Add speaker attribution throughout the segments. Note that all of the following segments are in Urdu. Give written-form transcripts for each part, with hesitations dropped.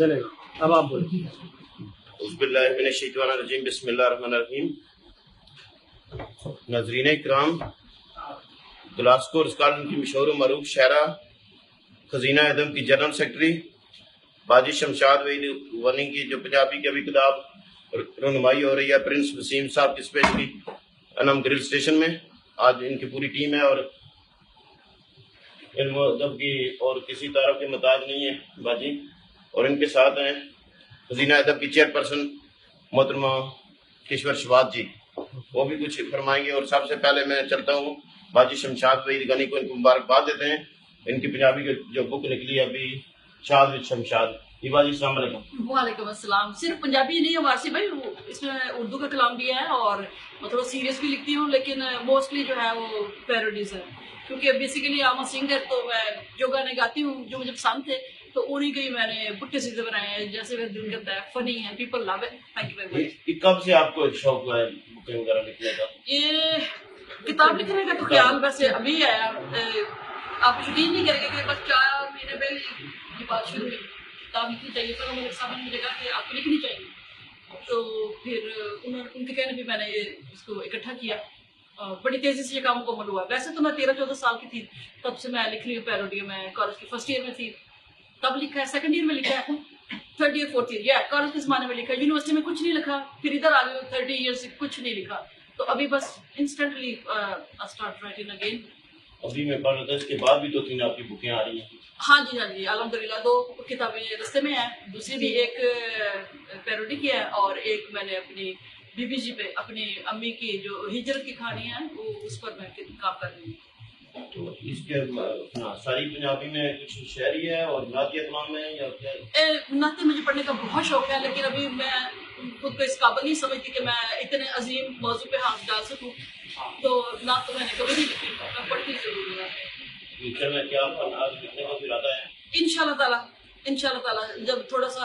Speaker 1: چلے اب آپ بولیں.
Speaker 2: اعوذ باللہ من الشیطان الرجیم بسم اللہ الرحمن الرحیم. ناظرین اکرام، گلاسکو اسکاٹلینڈ کی مشہور و معروف شاعرہ خزینہ ادب کی جنرل سیکرٹری باجی شمشاد وحید ونی کی جو پنجابی کی ابھی کتاب رونمائی ہو رہی ہے پرنس وسیم صاحب کی اسپیشلی انم گرل اسٹیشن میں. آج ان کی پوری ٹیم ہے اور علم و ادب کی اور کسی تعارف کے محتاج نہیں ہے باجی. اور ان کے ساتھ ہیں خزینہ ادب کی چیئر پرسن محترمہ کشور شباد جی، وہ بھی کچھ فرمائیں گے. اور سب سے پہلے میں چلتا ہوں باجی شمشاد وحید غنی کو ان کو مبارکباد دیتے ہیں. ان کی پنجابی کی جو بک نکلی ہے ابھی شاد وچ شمشاد. یہ باجی السلام علیکم.
Speaker 3: وعلیکم السلام. صرف پنجابی نہیں ہے وارسی بھائی، اس میں اردو کا کلام بھی ہے اور مطلب سیریس بھی لکھتی ہوں، لیکن موسٹلی جو ہے وہ پیروڈیز ہے. کیونکہ بیسیکلی آم سنگر، تو میں جو گانے گاتی ہوں جو مجھے پسند تھے تو انہیں کے ہی میں نے پٹے سیدھے بنائے ہیں، جیسے میرا دل کرتا ہے. فنی ہے، people love it. Thank you very much.
Speaker 2: کب سے آپ کو شوق ہوا ہے بکیں وغیرہ لکھنے کا؟
Speaker 3: یہ کتاب لکھنے کا تو خیال ویسے ابھی ہے. آپ یقین نہیں کریں گے کہ بس 4 مہینے پہلے یہ بات شروع ہوئی. کتاب لکھنی چاہیے، پر میرے صاحب نے مجھے کہا کہ آپ کو لکھنی چاہیے. تو پھر ان کے کہنے پہ میں نے اس کو اکٹھا کیا. بڑی تیزی سے یہ کام مکمل ہوا. ویسے تو میں 13-14 سال کی تھی تب سے میں لکھ رہی ہوں پیروڈی. میں کالج کی فرسٹ ایئر میں تھی تب لکھا ہے، سیکنڈ ایئر میں لکھا ہے، 3rd year 4th year, college کے زمانے میں لکھا ہے. یونیورسٹی میں کچھ نہیں لکھا، پھر ادھر آ گئی 30 ایئر سے کچھ نہیں لکھا. تو ابھی بس انسٹنٹلی اسٹارٹ رائٹنگ اگین.
Speaker 2: ابھی میں پڑھ رہا تھا اس کے بعد بھی 2-3 آپ کی بکیں آ رہی ہیں.
Speaker 3: ہاں جی الحمدللہ 2 کتابیں رستے میں ہیں. دوسری بھی ایک پیروڈی کی ہے اور ایک میں نے اپنی بی بی جی پہ اپنی امی کی جو ہجرت کی کہانی ہے وہ اس پر میں کام کر رہی ہوں.
Speaker 2: تو اس کے ساری پنجابی میں کچھ شعری ہے اور نعتیہ کلام ہے یا کیا؟
Speaker 3: نعتیں مجھے پڑھنے کا بہت شوق ہے، لیکن ابھی میں خود کو اس قابل نہیں سمجھتی کہ میں اتنے عظیم موضوع پہ ہاتھ ڈال سکوں. تو نعت تو میں نے کبھی نہیں لکھی، میں پڑھتی ضرور ہوں.
Speaker 2: فیوچر میں کیا آج لکھنے کا ارادہ ہے؟
Speaker 3: انشاءاللہ تعالیٰ جب تھوڑا سا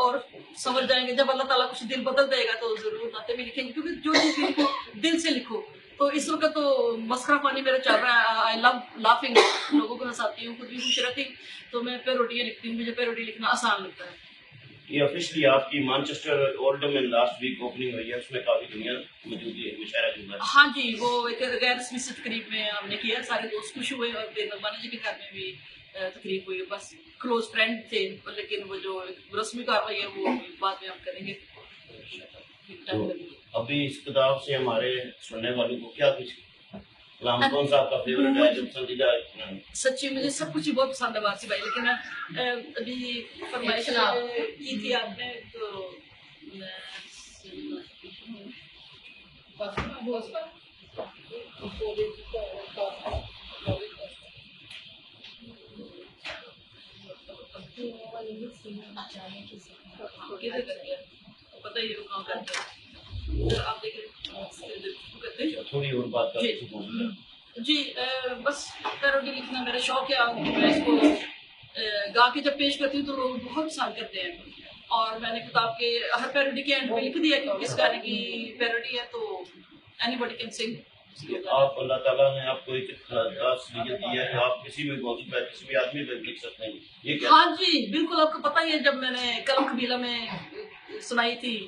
Speaker 3: اور سمجھ جائیں گے، جب اللہ تعالیٰ کچھ دل بدل دے گا تو ضرور نعتیں بھی لکھیں گے. کیونکہ جو چیز لکھو دل سے لکھو. تو اس وقت تو مسخرہ پانی میرا چل رہا ہے. آئی لو لافنگ، لوگوں کو ہنساتی ہوں، خود بھی خوش رہتی ہوں. تو میں پیروڈیاں لکھتی ہوں، مجھے پیروڈی لکھنا آسان لگتا ہے.
Speaker 2: یہ آفیشلی آپ کی مانچسٹر اولڈم میں لاسٹ ویک اوپننگ ہوئی ہے، اس میں کافی دنیا موجود ہے، مشاعرہ جو ہے.
Speaker 3: ہاں جی، وہ ایک غیر رسمی سے تقریب میں ہم نے کیا. سارے دوست خوش ہوئے اور پھر نرمانا جی کے گھر میں بھی تقریب ہوئی. بس کلوز فرینڈ تھے، لیکن وہ جو رسمی کاروائی ہے وہ بعد میں ہم کریں گے.
Speaker 2: تو ابھی اس کتاب سے ہمارے سننے والوں کو کیا کچھ کلام کون سا آپ کا فیورٹ ہے جو پسندیدہ ہے؟
Speaker 3: سچی مجھے سب کچھ ہی بہت پسند ہے وارسی بھائی، لیکن میں ابھی فرمائش کی تھی آپ نے تو پتہ ہی کہاں کرتے ہیں آپ دیکھیں
Speaker 2: تھوڑی اور بات کر
Speaker 3: جی. بس پیروڈی لکھنا میرا شوق ہے. میں اس کو گا کے جب پیش کرتی ہوں تو لوگ بہت پسند کرتے ہیں. اور میں نے کتاب کے ہر پیروڈی کے اینڈ میں لکھ دیا کہ کس گانے کی پیروڈی ہے، تو اینی باڈی کین سنگ.
Speaker 2: آپ اللہ تعالیٰ نے آپ کو ایک صلاحیت دی ہے کہ آپ کسی بھی موضوع پہ کسی بھی آدمی پہ لکھ سکتے ہیں. یہ کیا؟
Speaker 3: ہاں جی بالکل. آپ کو پتہ ہی ہے جب میں نے کلم قبیلہ میں سنائی تھی،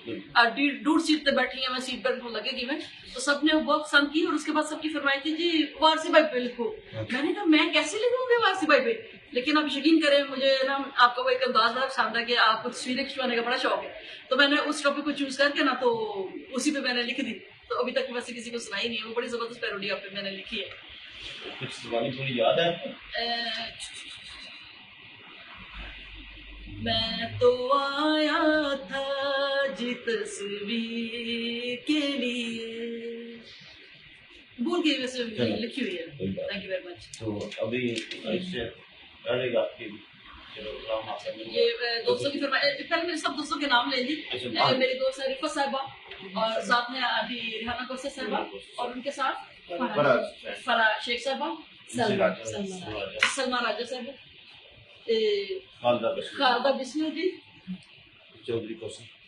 Speaker 3: 2 سیٹ پہ بیٹھی ہیں، میں سیٹ بیلٹ لگے گی میں، تو سب نے بہت پسند کی. اور اس کے بعد سب کی فرمائی تھی جی وارسی بھائی پہ لکھو. میں نے کہا میں کیسے لکھوں گی وارسی بھائی پہ؟ لیکن آپ یقین کریں مجھے نا آپ کا وہ ایک انداز بڑا پسند ہے کہ آپ کو تصویریں کھنچوانے کا بڑا شوق ہے. تو میں نے اس ٹاپک کو چوز کر کے نا تو اسی پہ میں نے لکھ دی. تو ابھی تک ویسے کسی کو سنائی نہیں ہے. وہ بڑی زبردست پیروڈی آپ پہ میں نے لکھی ہے.
Speaker 2: کچھ زبانی تھوڑی یاد ہے؟
Speaker 3: میں تو آیا تھا جی تصویر کے لیے، بھول گئی ویسے لکھی ہوئی ہے. تھینک یو ویری مچ.
Speaker 2: تو ابھی اس سے رہے گا کہ
Speaker 3: یہ دوستوں کی فرمائش. پہلے میرے سب دوستوں کے نام لے لی. میری دوست ہے رفت صاحبہ، اور ساتھ میں ابھی ریحانہ کوثر صاحبہ، اور ان کے ساتھ فرح شیخ صاحبہ، سلمہ راجہ صاحبہ، خالدہ بسنو جی،
Speaker 2: چودھری کوثر،